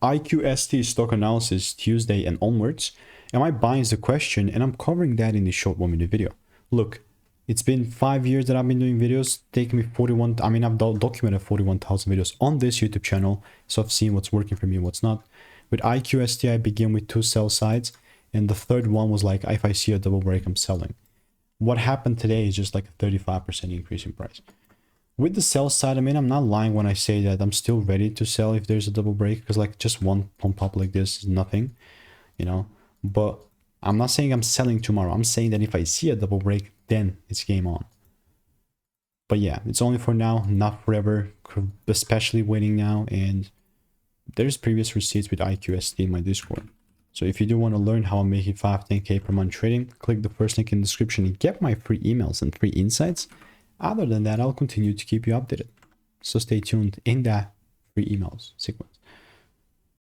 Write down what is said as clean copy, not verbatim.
IQST Stock Analysis Tuesday and onwards. Am I buying is the question, and I'm covering that in this short 1-minute video. Look, it's been 5 years that I've been doing videos, taking me I've documented 41,000 videos on this YouTube channel, so I've seen what's working for me and what's not. With IQST, I began with 2 sell sides, and the third one was like, if I see a double break, I'm selling. What happened today is just like a 35% increase in price. With the sell side, I'm not lying when I say that I'm still ready to sell if there's a double break, because like just one pump up like this is nothing, but I'm not saying I'm selling tomorrow. I'm saying that if I see a double break, then it's game on. But yeah, it's only for now, not forever, especially waiting now. And there's previous receipts with IQST in my Discord. So if you do want to learn how I'm making 5-10K per month trading, click the first link in the description and get my free emails and free insights. Other than that, I'll continue to keep you updated. So stay tuned in that free emails sequence.